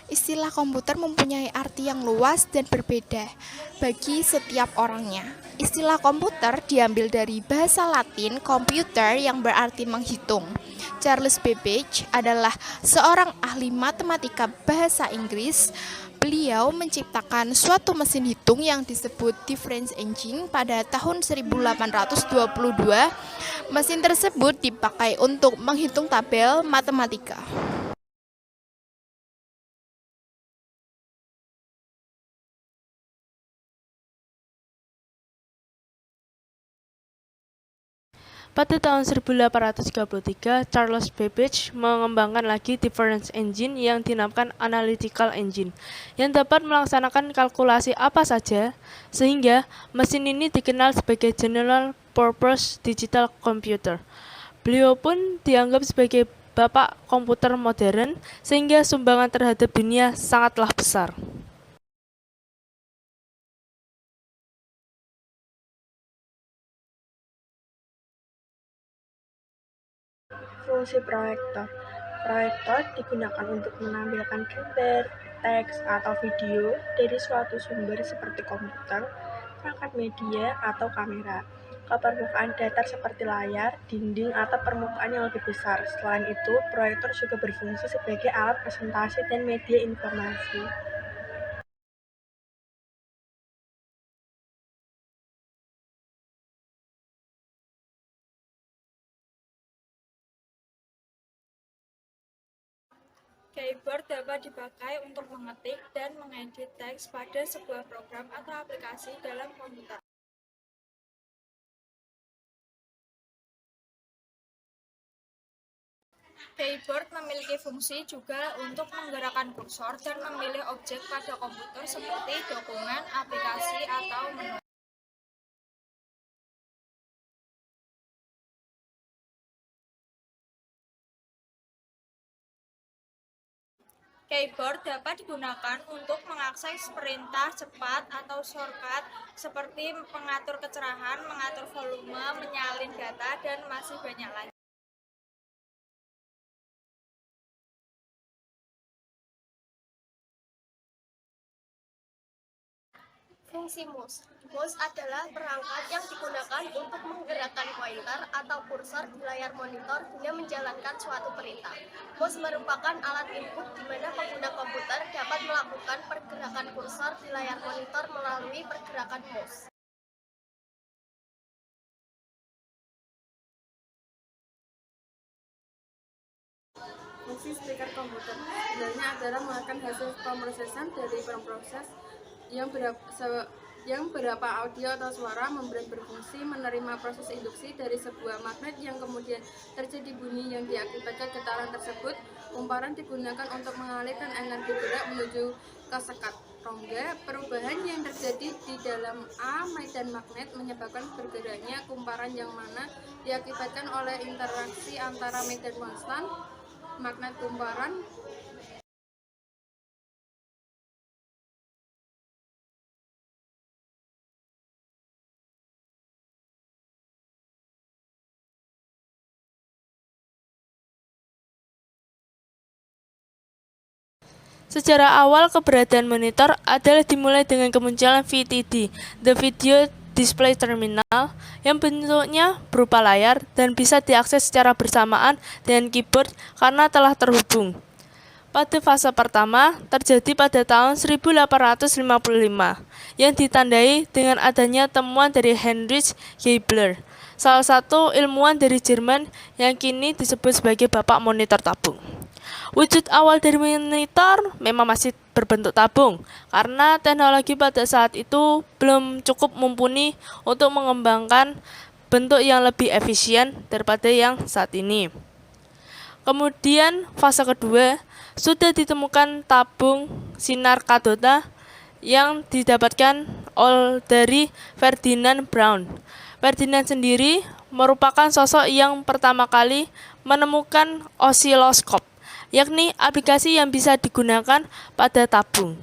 Istilah komputer mempunyai arti yang luas dan berbeda bagi setiap orangnya. Istilah komputer diambil dari bahasa Latin computer yang berarti menghitung. Charles Babbage adalah seorang ahli matematika bahasa Inggris. Beliau menciptakan suatu mesin hitung yang disebut difference engine pada tahun 1822. Mesin tersebut dipakai untuk menghitung tabel matematika. Pada tahun 1833, Charles Babbage mengembangkan lagi difference engine yang dinamakan analytical engine, yang dapat melaksanakan kalkulasi apa saja, sehingga mesin ini dikenal sebagai General Purpose Digital Computer. Beliau pun dianggap sebagai bapak komputer modern, sehingga sumbangan terhadap dunia sangatlah besar. Fungsi proyektor. Proyektor digunakan untuk menampilkan gambar, teks, atau video dari suatu sumber seperti komputer, perangkat media, atau kamera ke permukaan datar seperti layar, dinding, atau permukaan yang lebih besar. Selain itu, proyektor juga berfungsi sebagai alat presentasi dan media informasi. Keyboard dapat dipakai untuk mengetik dan mengedit teks pada sebuah program atau aplikasi dalam komputer. Keyboard memiliki fungsi juga untuk menggerakkan kursor dan memilih objek pada komputer seperti dokumen, aplikasi, atau menu. Keyboard dapat digunakan untuk mengakses perintah cepat atau shortcut seperti mengatur kecerahan, mengatur volume, menyalin data, dan masih banyak lagi. Fungsi mouse. Mouse adalah perangkat yang digunakan untuk menggerakkan pointer atau kursor di layar monitor guna menjalankan suatu perintah. Mouse merupakan alat input di mana pengguna komputer dapat melakukan pergerakan kursor di layar monitor melalui pergerakan mouse. Fungsi speaker komputer sebenarnya adalah mengeluarkan hasil pemrosesan dari pemroses yang beberapa audio atau suara membrane berfungsi menerima proses induksi dari sebuah magnet yang kemudian terjadi bunyi yang diakibatkan getaran tersebut. Kumparan digunakan untuk mengalihkan energi gerak menuju ke sekat rongga. Perubahan yang terjadi di dalam medan magnet menyebabkan bergeraknya kumparan yang mana diakibatkan oleh interaksi antara medan konstan magnet kumparan. Secara awal keberadaan monitor adalah dimulai dengan kemunculan VDT, The Video Display Terminal, yang bentuknya berupa layar dan bisa diakses secara bersamaan dengan keyboard karena telah terhubung. Pada fase pertama terjadi pada tahun 1855 yang ditandai dengan adanya temuan dari Heinrich Geibler, salah satu ilmuwan dari Jerman yang kini disebut sebagai bapak monitor tabung. Wujud awal dari monitor memang masih berbentuk tabung karena teknologi pada saat itu belum cukup mumpuni untuk mengembangkan bentuk yang lebih efisien daripada yang saat ini. Kemudian fase kedua sudah ditemukan tabung sinar katoda yang didapatkan dari Ferdinand Braun. Ferdinand sendiri merupakan sosok yang pertama kali menemukan osiloskop, yakni aplikasi yang bisa digunakan pada tabung.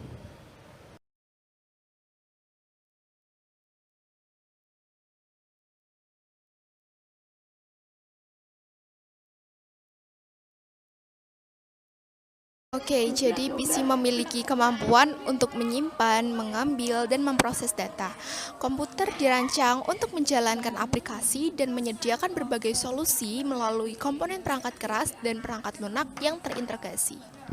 Oke, jadi PC memiliki kemampuan untuk menyimpan, mengambil, dan memproses data. Komputer dirancang untuk menjalankan aplikasi dan menyediakan berbagai solusi melalui komponen perangkat keras dan perangkat lunak yang terintegrasi.